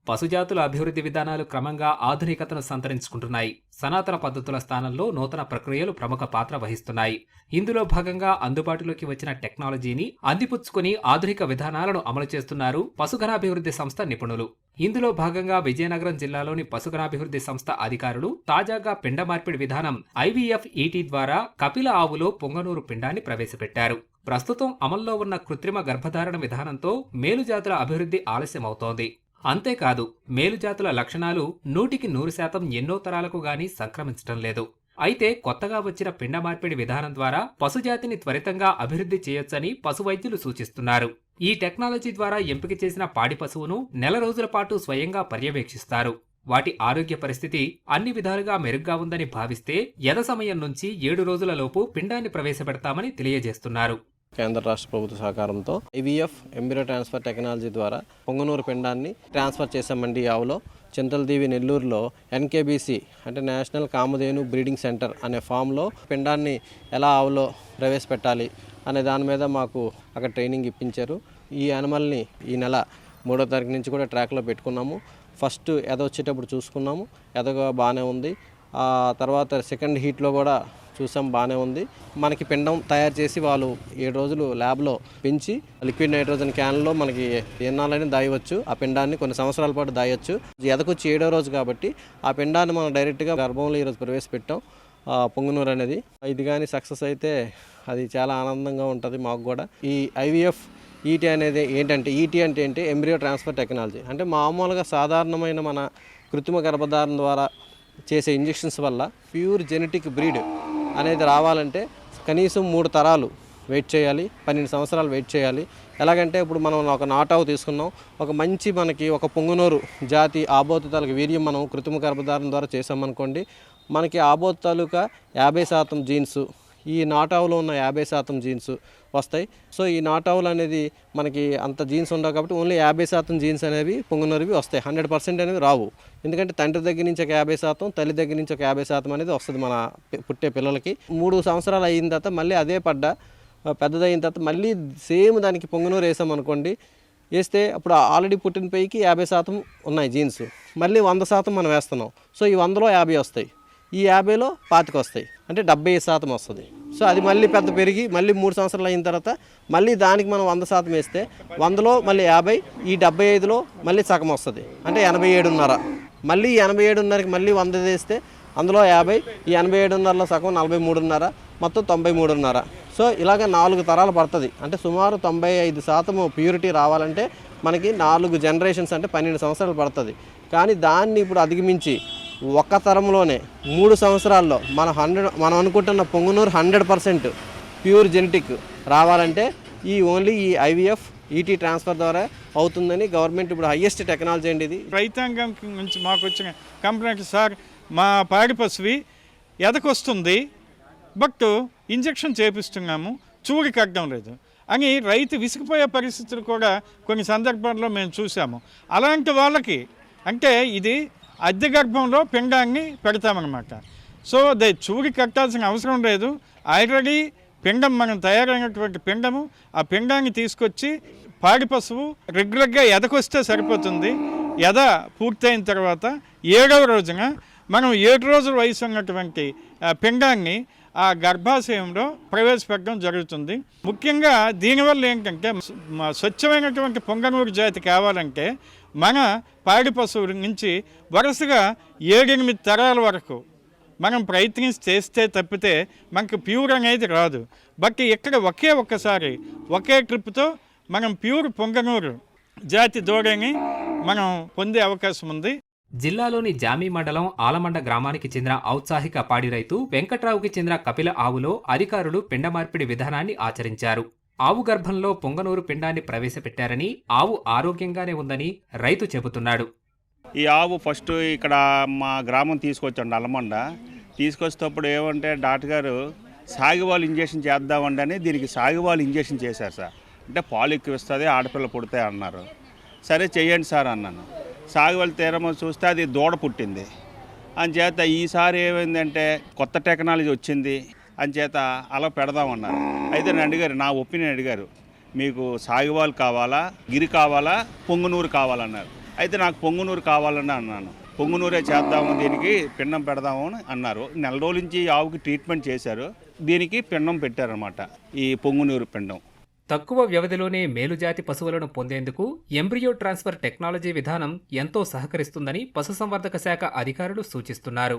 పశుజాతుల అభివృద్ధి విధానాలు క్రమంగా ఆధునికతను సంతరించుకుంటున్నాయి. సనాతన పద్ధతుల స్థానంలో నూతన ప్రక్రియలు ప్రముఖ పాత్ర వహిస్తున్నాయి. ఇందులో భాగంగా అందుబాటులోకి వచ్చిన టెక్నాలజీని అందిపుచ్చుకుని ఆధునిక విధానాలను అమలు చేస్తున్నారు పశుగణాభివృద్ధి సంస్థ నిపుణులు. ఇందులో భాగంగా విజయనగరం జిల్లాలోని పశుగణాభివృద్ధి సంస్థ అధికారులు తాజాగా పిండ మార్పిడి విధానం IVF ET ద్వారా కపిల ఆవులో పొంగనూరు పిండాన్ని ప్రవేశపెట్టారు. ప్రస్తుతం అమల్లో ఉన్న కృత్రిమ గర్భధారణ విధానంతో మేలుజాతుల అభివృద్ధి ఆలస్యమవుతోంది. అంతేకాదు, మేలుజాతుల లక్షణాలు 100% ఎన్నో తరాలకు గాని సంక్రమించటం లేదు. అయితే కొత్తగా వచ్చిన పిండ మార్పిడి విధానం ద్వారా పశుజాతిని త్వరితంగా అభివృద్ధి చేయొచ్చని పశువైద్యులు సూచిస్తున్నారు. ఈ టెక్నాలజీ ద్వారా ఎంపిక చేసిన పాడి పశువును నెల రోజుల పాటు స్వయంగా పర్యవేక్షిస్తారు. వాటి ఆరోగ్య పరిస్థితి అన్ని విధాలుగా మెరుగ్గా ఉందని భావిస్తే యథ సమయం నుంచి 7 రోజులలోపు పిండాన్ని ప్రవేశపెడతామని తెలియజేస్తున్నారు. కేంద్ర రాష్ట్ర ప్రభుత్వ సహకారంతో IVF ఎంబ్రియో ట్రాన్స్ఫర్ టెక్నాలజీ ద్వారా పొంగనూరు పిండాన్ని ట్రాన్స్ఫర్ చేశామండి. ఆవులో చింతలదీవి నెల్లూరులో NKBC అంటే నేషనల్ కామధేను బ్రీడింగ్ సెంటర్ అనే ఫామ్లో పిండాన్ని ఎలా ఆవులో ప్రవేశపెట్టాలి అనే దాని మీద మాకు అక్కడ ట్రైనింగ్ ఇప్పించారు. ఈ యానిమల్ని ఈ నెల 3వ తారీఖు నుంచి కూడా ట్రాక్లో పెట్టుకున్నాము. ఫస్ట్ ఎద వచ్చేటప్పుడు చూసుకున్నాము, ఎదగా బాగానే ఉంది. ఆ తర్వాత సెకండ్ హీట్లో కూడా చూసాం, బాగానే ఉంది. మనకి పిండం తయారు చేసి వాళ్ళు 7 రోజులు ల్యాబ్లో పెంచి లిక్విడ్ నైట్రోజన్ క్యాన్లో మనకి ఎన్నాళ్ళని దాయవచ్చు. ఆ పిండాన్ని కొన్ని సంవత్సరాల పాటు దాయొచ్చు. ఎదకొచ్చి 7వ రోజు కాబట్టి ఆ పిండాన్ని మనం డైరెక్ట్గా గర్భంలో ఈరోజు ప్రవేశపెట్టాం. పొంగనూరు అనేది ఇది కానీ సక్సెస్ అయితే అది చాలా ఆనందంగా ఉంటుంది మాకు కూడా. ఈ IVF ET అనేది ఏంటంటే, ET అంటే ఏంటి, ఎంబ్రియో ట్రాన్స్ఫర్ టెక్నాలజీ. అంటే మామూలుగా సాధారణమైన మన కృత్రిమ గర్భధారణ ద్వారా చేసే ఇంజెక్షన్స్ వల్ల ప్యూర్ జెనెటిక్ బ్రీడ్ అనేది రావాలంటే కనీసం 3 తరాలు వెయిట్ చేయాలి, 12 సంవత్సరాలు వెయిట్ చేయాలి. ఎలాగంటే ఇప్పుడు మనం ఒక నాటావు తీసుకున్నాం, ఒక మంచి మనకి ఒక పొంగనూరు జాతి ఆబోతు తాలూకా వీర్యం మనం కృత్రిమ గర్భధారణ ద్వారా చేసామనుకోండి, మనకి ఆబోతు తాలూకా 50% జీన్స్, ఈ నాటావులో ఉన్న 50% జీన్స్ వస్తాయి. సో ఈ నాటావులు అనేది మనకి అంత జీన్స్ ఉండవు కాబట్టి ఓన్లీ 50% జీన్స్ అనేవి పొంగనూరువి వస్తాయి. 100% అనేవి రావు. ఎందుకంటే తండ్రి దగ్గర నుంచి ఒక 50%, తల్లి దగ్గర నుంచి ఒక 50% అనేది వస్తుంది మన పుట్టే పిల్లలకి. 3 సంవత్సరాలు అయిన తర్వాత మళ్ళీ అదే పెద్దదైన తర్వాత మళ్ళీ సేమ్ దానికి పొంగనూరు వేసామనుకోండి, వేస్తే అప్పుడు ఆల్రెడీ పుట్టిన పైకి 50% ఉన్నాయి జీన్స్, మళ్ళీ 100% మనం వేస్తున్నాం. సో ఈ 100లో 50 వస్తాయి, ఈ 50లో 25 వస్తాయి, అంటే 75% వస్తుంది. సో అది మళ్ళీ పెద్ద పెరిగి మళ్ళీ 3 సంవత్సరాలు అయిన తర్వాత మళ్ళీ దానికి మనం 100% వేస్తే 100లో మళ్ళీ 50, ఈ 75లో మళ్ళీ సగం వస్తుంది, అంటే 87.5. మళ్ళీ 87.5కి మళ్ళీ 100 వేస్తే అందులో 50, ఈ 87.5లో సగం 43.5, మొత్తం 93.5. సో ఇలాగ 4 తరాలు పడుతుంది. అంటే సుమారు 95% ప్యూరిటీ రావాలంటే మనకి 4 జనరేషన్స్ అంటే 12 సంవత్సరాలు పడుతుంది. కానీ దాన్ని ఇప్పుడు అధిగమించి ఒక్క తరంలోనే 3 సంవత్సరాల్లో మనం అనుకుంటున్న పొంగనూరు 100% ప్యూర్ జెనెటిక్ రావాలంటే ఓన్లీ ఈ IVF ET ట్రాన్స్ఫర్ ద్వారా అవుతుందని గవర్నమెంట్ ఇప్పుడు హైయెస్ట్ టెక్నాలజీ అండి ఇది. రైతాంగం నుంచి మాకు వచ్చిన కంప్లైంట్, సార్ మా పాడి పశువి ఎదకొస్తుంది బట్ ఇంజెక్షన్ చేపిస్తున్నాము, చూడి కట్టడం లేదు అని రైతు విసిగిపోయే పరిస్థితులు కూడా కొన్ని సందర్భాల్లో మేము చూసాము. అలాంటి వాళ్ళకి అంటే ఇది అద్దె గర్భంలో పిండాన్ని పెడతామన్నమాట. సో చూడి కట్టాల్సిన అవసరం లేదు. ఆల్రెడీ పిండం మనం తయారైనటువంటి పిండము, ఆ పిండాన్ని తీసుకొచ్చి పాడి పశువు రెగ్యులర్గా ఎదకొస్తే సరిపోతుంది. ఎద పూర్తయిన తర్వాత 7వ రోజున మనం 7 రోజుల వయసు ఉన్నటువంటి పిండాన్ని ఆ గర్భాశయంలో ప్రవేశపెట్టడం జరుగుతుంది. ముఖ్యంగా దీనివల్ల ఏంటంటే స్వచ్ఛమైనటువంటి పొంగనూరు జాతి కావాలంటే మన పాడి పశువుల నుంచి వరుసగా 7-8 తరాల వరకు మనం ప్రయత్నం చేస్తే తప్పితే మనకు ప్యూర్ అనేది రాదు. బట్ ఇక్కడ ఒక్కసారి ఒకే ట్రిప్తో మనం ప్యూర్ పొంగనూరు జాతి దూడని మనం పొందే అవకాశం ఉంది. జిల్లాలోని జామీ మండలం ఆలమండ గ్రామానికి చెందిన ఔత్సాహిక పాడి రైతు వెంకట్రావుకి చెందిన కపిల ఆవులో అధికారులు పిండ మార్పిడి విధానాన్ని ఆచరించారు. ఆవు గర్భంలో పొంగనూరు పిండాన్ని ప్రవేశపెట్టారని, ఆవు ఆరోగ్యంగానే ఉందని రైతు చెబుతున్నాడు. ఈ ఆవు ఫస్ట్ ఇక్కడ మా గ్రామం తీసుకొచ్చాడు అలమండ. తీసుకొచ్చేటప్పుడు ఏమంటే డాక్టర్ గారు సాగివాలు ఇంజెక్షన్ చేద్దామండి అని దీనికి సాగివాలు ఇంజెక్షన్ చేశారు సార్. అంటే పాలు ఎక్కువ ఇస్తుంది, ఆడపిల్ల పుడతాయి అన్నారు. సరే చెయ్యండి సార్ అన్నాను. సాగివాలు తీరమో చూస్తే అది దూడ పుట్టింది. అంచేత ఈసారి ఏమైందంటే కొత్త టెక్నాలజీ వచ్చింది, అంచేత అలా పెడదామన్నారు. అయితే నేను అడిగారు, నా ఒపీనియన్ అడిగారు, మీకు సాగివాలు కావాలా, గిరి కావాలా, పొంగనూరు కావాలన్నారు. అయితే నాకు పొంగునూరు కావాలని అన్నాను. పొంగునూరే చేద్దాము, దీనికి పిండం పెడదాము అని అన్నారు. నెల రోజుల నుంచి ఆవుకి ట్రీట్మెంట్ చేశారు, దీనికి పిండం పెట్టారనమాట, ఈ పొంగునూరు పిండం. తక్కువ వ్యవధిలోనే మేలుజాతి పశువులను పొందేందుకు ఎంబ్రియో ట్రాన్స్ఫర్ టెక్నాలజీ విధానం ఎంతో సహకరిస్తుందని పశుసంవర్ధక శాఖ అధికారులు సూచిస్తున్నారు.